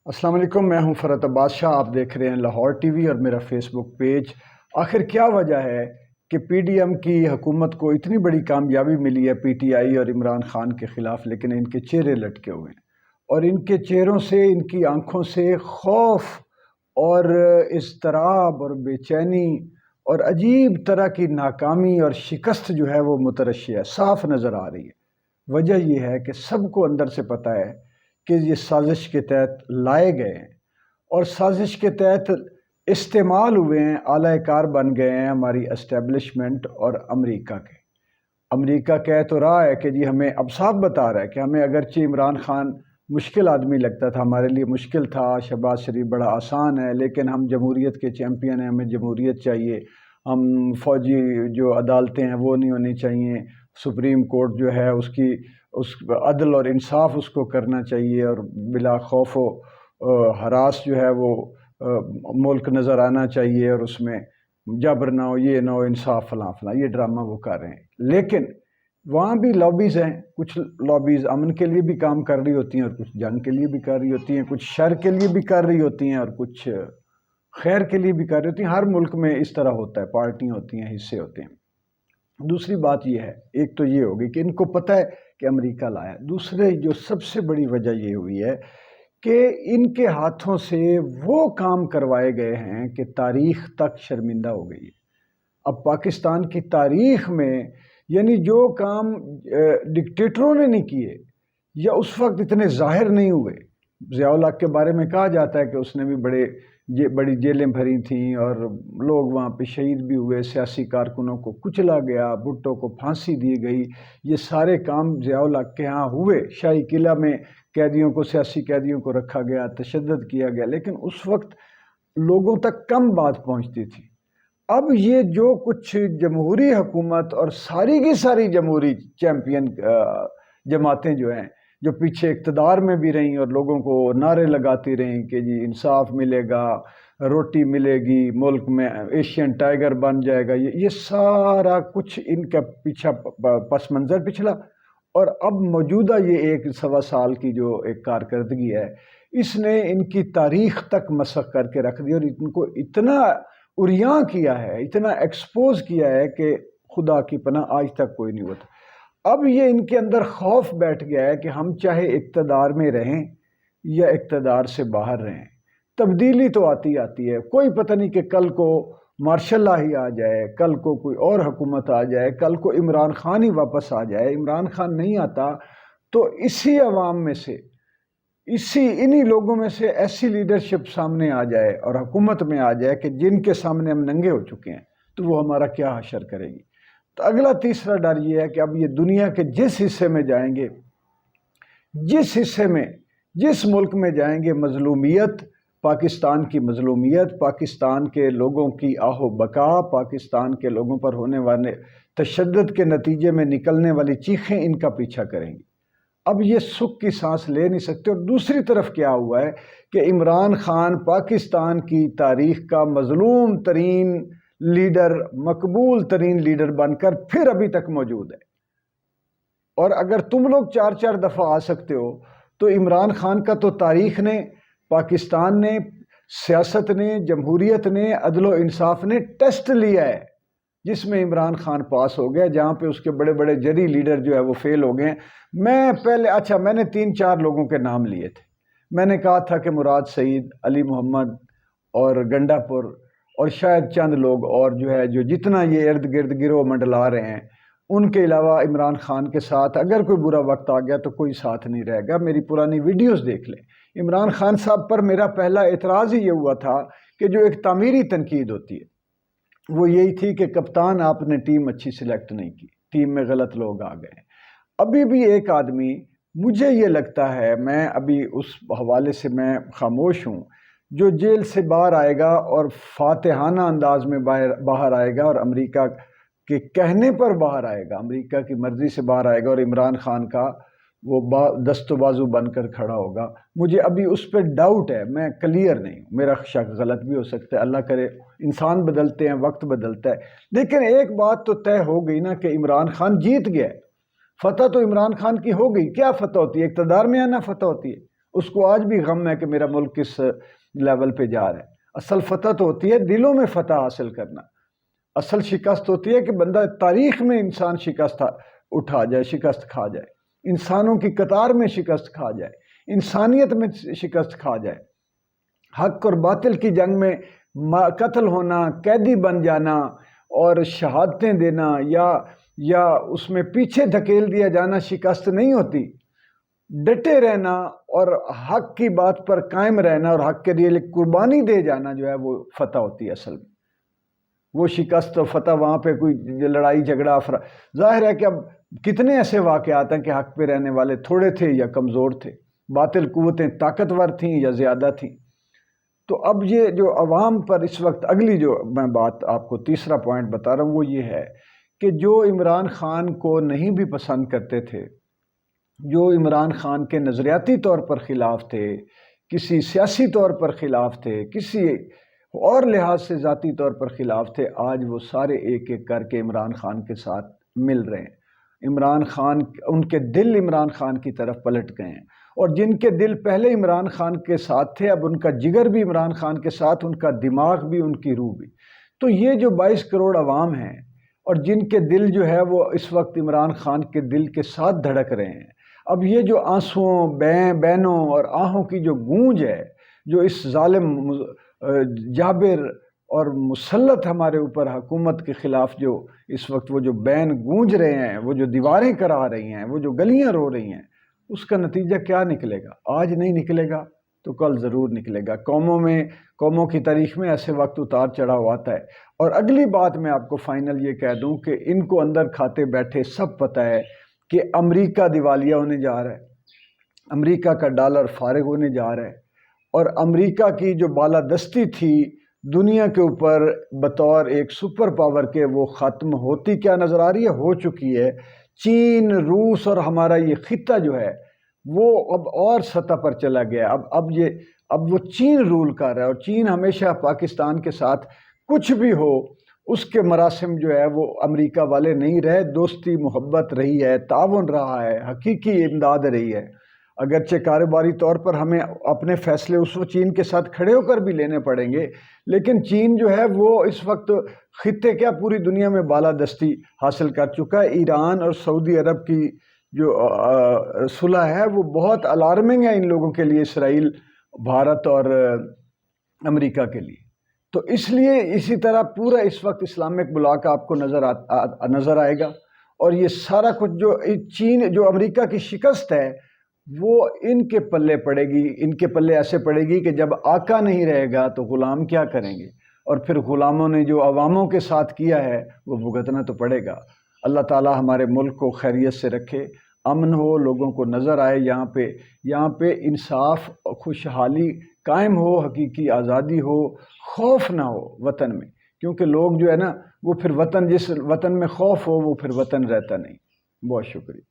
السلام علیکم، میں ہوں فرحت عباس شاہ۔ آپ دیکھ رہے ہیں لاہور ٹی وی اور میرا فیس بک پیج۔ آخر کیا وجہ ہے کہ پی ڈی ایم کی حکومت کو اتنی بڑی کامیابی ملی ہے پی ٹی آئی اور عمران خان کے خلاف، لیکن ان کے چہرے لٹکے ہوئے ہیں اور ان کے چہروں سے، ان کی آنکھوں سے خوف اور اضطراب اور بے چینی اور عجیب طرح کی ناکامی اور شکست جو ہے وہ مترشح ہے، صاف نظر آ رہی ہے۔ وجہ یہ ہے کہ سب کو اندر سے پتہ ہے کہ یہ سازش کے تحت لائے گئے ہیں اور سازش کے تحت استعمال ہوئے ہیں، اعلی کار بن گئے ہیں ہماری اسٹیبلشمنٹ اور امریکہ کے۔ امریکہ کہہ تو رہا ہے کہ جی ہمیں، اب صاف بتا رہا ہے کہ ہمیں اگرچہ عمران خان مشکل آدمی لگتا تھا، ہمارے لیے مشکل تھا، شہباز شریف بڑا آسان ہے، لیکن ہم جمہوریت کے چیمپئن ہیں، ہمیں جمہوریت چاہیے، ہم فوجی جو عدالتیں ہیں وہ نہیں ہونی چاہیے، سپریم کورٹ جو ہے اس عدل اور انصاف اس کو کرنا چاہیے اور بلا خوف و ہراس جو ہے وہ ملک نظر آنا چاہیے اور اس میں جبر نہ ہو، یہ نہ ہو، انصاف فلاں فلاں، یہ ڈرامہ وہ کر رہے ہیں۔ لیکن وہاں بھی لابیز ہیں، کچھ لابیز امن کے لیے بھی کام کر رہی ہوتی ہیں اور کچھ جنگ کے لیے بھی کر رہی ہوتی ہیں، کچھ شر کے لیے بھی کر رہی ہوتی ہیں اور کچھ خیر کے لیے بھی کر رہی ہوتی ہیں۔ ہر ملک میں اس طرح ہوتا ہے، پارٹیاں ہوتی ہیں، حصے ہوتے ہیں۔ دوسری بات یہ ہے، ایک تو یہ ہوگی کہ ان کو پتہ ہے کہ امریکہ لایا، دوسرے جو سب سے بڑی وجہ یہ ہوئی ہے کہ ان کے ہاتھوں سے وہ کام کروائے گئے ہیں کہ تاریخ تک شرمندہ ہو گئی ہے۔ اب پاکستان کی تاریخ میں یعنی جو کام ڈکٹیٹروں نے نہیں کیے یا اس وقت اتنے ظاہر نہیں ہوئے، ضیاء الحق کے بارے میں کہا جاتا ہے کہ اس نے بھی بڑی جیلیں بھری تھیں اور لوگ وہاں پہ شہید بھی ہوئے، سیاسی کارکنوں کو کچلا گیا، بھٹو کو پھانسی دی گئی، یہ سارے کام ضیاء الحق کے ہاں ہوئے۔ شاہی قلعہ میں قیدیوں کو، سیاسی قیدیوں کو رکھا گیا، تشدد کیا گیا، لیکن اس وقت لوگوں تک کم بات پہنچتی تھی۔ اب یہ جو کچھ جمہوری حکومت اور ساری کی ساری جمہوری چیمپئن جماعتیں جو ہیں، جو پیچھے اقتدار میں بھی رہیں اور لوگوں کو نعرے لگاتی رہیں کہ جی انصاف ملے گا، روٹی ملے گی، ملک میں ایشین ٹائیگر بن جائے گا، یہ سارا کچھ ان کا پیچھا پس منظر پچھلا، اور اب موجودہ یہ 1.25 سال کی جو ایک کارکردگی ہے، اس نے ان کی تاریخ تک مسخ کر کے رکھ دی اور ان کو اتنا عریاں کیا ہے، اتنا ایکسپوز کیا ہے کہ خدا کی پناہ آج تک کوئی نہیں ہوتا۔ اب یہ ان کے اندر خوف بیٹھ گیا ہے کہ ہم چاہے اقتدار میں رہیں یا اقتدار سے باہر رہیں، تبدیلی تو آتی ہے، کوئی پتہ نہیں کہ کل کو مارشل لا ہی آ جائے، کل کو کوئی اور حکومت آ جائے، کل کو عمران خان ہی واپس آ جائے۔ عمران خان نہیں آتا تو اسی عوام میں سے، انہی لوگوں میں سے ایسی لیڈرشپ سامنے آ جائے اور حکومت میں آ جائے کہ جن کے سامنے ہم ننگے ہو چکے ہیں، تو وہ ہمارا کیا حشر کرے گی۔ تو اگلا تیسرا ڈر یہ ہے کہ اب یہ دنیا کے جس حصے میں جائیں گے، جس ملک میں جائیں گے، مظلومیت، پاکستان کی مظلومیت، پاکستان کے لوگوں کی آہ و بکا، پاکستان کے لوگوں پر ہونے والے تشدد کے نتیجے میں نکلنے والی چیخیں ان کا پیچھا کریں گی۔ اب یہ سکھ کی سانس لے نہیں سکتے۔ اور دوسری طرف کیا ہوا ہے کہ عمران خان پاکستان کی تاریخ کا مظلوم ترین لیڈر، مقبول ترین لیڈر بن کر پھر ابھی تک موجود ہے۔ اور اگر تم لوگ 4 دفعہ آ سکتے ہو تو عمران خان کا تو تاریخ نے، پاکستان نے، سیاست نے، جمہوریت نے، عدل و انصاف نے ٹیسٹ لیا ہے، جس میں عمران خان پاس ہو گیا، جہاں پہ اس کے بڑے بڑے جری لیڈر جو ہے وہ فیل ہو گئے۔ میں نے 3-4 لوگوں کے نام لیے تھے۔ میں نے کہا تھا کہ مراد سعید، علی محمد اور گنڈا پور اور شاید چند لوگ اور جو ہے، جو جتنا یہ ارد گرد گروہ منڈلا رہے ہیں، ان کے علاوہ عمران خان کے ساتھ اگر کوئی برا وقت آ گیا تو کوئی ساتھ نہیں رہے گا۔ میری پرانی ویڈیوز دیکھ لیں۔ عمران خان صاحب پر میرا پہلا اعتراض ہی یہ ہوا تھا کہ جو ایک تعمیری تنقید ہوتی ہے وہ یہی تھی کہ کپتان آپ نے ٹیم اچھی سلیکٹ نہیں کی، ٹیم میں غلط لوگ آ گئے۔ ابھی بھی ایک آدمی، مجھے یہ لگتا ہے، میں ابھی اس حوالے سے میں خاموش ہوں، جو جیل سے باہر آئے گا اور فاتحانہ انداز میں باہر آئے گا اور امریکہ کے کہنے پر باہر آئے گا، امریکہ کی مرضی سے باہر آئے گا اور عمران خان کا وہ دست و بازو بن کر کھڑا ہوگا، مجھے ابھی اس پہ ڈاؤٹ ہے، میں کلیئر نہیں ہوں، میرا شک غلط بھی ہو سکتا ہے، اللہ کرے، انسان بدلتے ہیں، وقت بدلتا ہے۔ لیکن ایک بات تو طے ہو گئی نا کہ عمران خان جیت گیا ہے۔ فتح تو عمران خان کی ہو گئی۔ کیا فتح ہوتی ہے؟ اقتدار میں آنا فتح ہوتی ہے؟ اس کو آج بھی غم ہے کہ میرا ملک کس لیول پہ جا رہا ہے۔ اصل فتح تو ہوتی ہے دلوں میں فتح حاصل کرنا، اصل شکست ہوتی ہے کہ بندہ تاریخ میں انسان شکست اٹھا جائے، شکست کھا جائے، انسانوں کی قطار میں شکست کھا جائے، انسانیت میں شکست کھا جائے، حق اور باطل کی جنگ میں قتل ہونا، قیدی بن جانا اور شہادتیں دینا یا اس میں پیچھے دھکیل دیا جانا شکست نہیں ہوتی۔ ڈٹے رہنا اور حق کی بات پر قائم رہنا اور حق کے لیے قربانی دے جانا جو ہے وہ فتح ہوتی ہے اصل میں۔ وہ شکست و فتح وہاں پہ کوئی لڑائی جھگڑا ظاہر ہے کہ اب کتنے ایسے واقعات ہیں کہ حق پہ رہنے والے تھوڑے تھے یا کمزور تھے، باطل قوتیں طاقتور تھیں یا زیادہ تھیں۔ تو اب یہ جو عوام پر اس وقت اگلی جو میں بات آپ کو تیسرا پوائنٹ بتا رہا ہوں وہ یہ ہے کہ جو عمران خان کو نہیں بھی پسند کرتے تھے، جو عمران خان کے نظریاتی طور پر خلاف تھے، کسی سیاسی طور پر خلاف تھے، کسی اور لحاظ سے ذاتی طور پر خلاف تھے، آج وہ سارے ایک ایک کر کے عمران خان کے ساتھ مل رہے ہیں۔ عمران خان، ان کے دل عمران خان کی طرف پلٹ گئے ہیں، اور جن کے دل پہلے عمران خان کے ساتھ تھے اب ان کا جگر بھی عمران خان کے ساتھ، ان کا دماغ بھی، ان کی روح بھی۔ تو یہ جو 22 کروڑ عوام ہیں اور جن کے دل جو ہے وہ اس وقت عمران خان کے دل کے ساتھ دھڑک رہے ہیں، اب یہ جو آنسوؤں، بینوں اور آہوں کی جو گونج ہے، جو اس ظالم جابر اور مسلط ہمارے اوپر حکومت کے خلاف جو اس وقت وہ جو بین گونج رہے ہیں، وہ جو دیواریں کرا رہی ہیں، وہ جو گلیاں رو رہی ہیں، اس کا نتیجہ کیا نکلے گا؟ آج نہیں نکلے گا تو کل ضرور نکلے گا۔ قوموں کی تاریخ میں ایسے وقت اتار چڑھاؤ آتا ہے۔ اور اگلی بات میں آپ کو فائنل یہ کہہ دوں کہ ان کو اندر کھاتے بیٹھے سب پتہ ہے کہ امریکہ دیوالیہ ہونے جا رہا ہے، امریکہ کا ڈالر فارغ ہونے جا رہا ہے، اور امریکہ کی جو بالادستی تھی دنیا کے اوپر بطور ایک سپر پاور کے وہ ختم ہوتی کیا نظر آ رہی ہے، ہو چکی ہے۔ چین، روس اور ہمارا یہ خطہ جو ہے وہ اب اور سطح پر چلا گیا۔ اب وہ چین رول کر رہا ہے، اور چین ہمیشہ پاکستان کے ساتھ کچھ بھی ہو اس کے مراسم جو ہے وہ امریکہ والے نہیں رہے، دوستی محبت رہی ہے، تعاون رہا ہے، حقیقی امداد رہی ہے۔ اگرچہ کاروباری طور پر ہمیں اپنے فیصلے اس وقت چین کے ساتھ کھڑے ہو کر بھی لینے پڑیں گے، لیکن چین جو ہے وہ اس وقت خطے کیا پوری دنیا میں بالادستی حاصل کر چکا ہے۔ ایران اور سعودی عرب کی جو صلح ہے وہ بہت الارمنگ ہے ان لوگوں کے لیے، اسرائیل، بھارت اور امریکہ کے لیے۔ تو اس لیے اسی طرح پورا اس وقت اسلامک بلاک آپ کو نظر آئے گا، اور یہ سارا کچھ جو چین، جو امریکہ کی شکست ہے وہ ان کے پلے پڑے گی، ان کے پلے ایسے پڑے گی کہ جب آقا نہیں رہے گا تو غلام کیا کریں گے، اور پھر غلاموں نے جو عواموں کے ساتھ کیا ہے وہ بھگتنا تو پڑے گا۔ اللہ تعالی ہمارے ملک کو خیریت سے رکھے، امن ہو، لوگوں کو نظر آئے یہاں پہ انصاف، خوشحالی قائم ہو، حقیقی آزادی ہو، خوف نہ ہو وطن میں، کیونکہ لوگ جو ہے نا وہ پھر جس وطن میں خوف ہو وہ پھر وطن رہتا نہیں۔ بہت شکریہ۔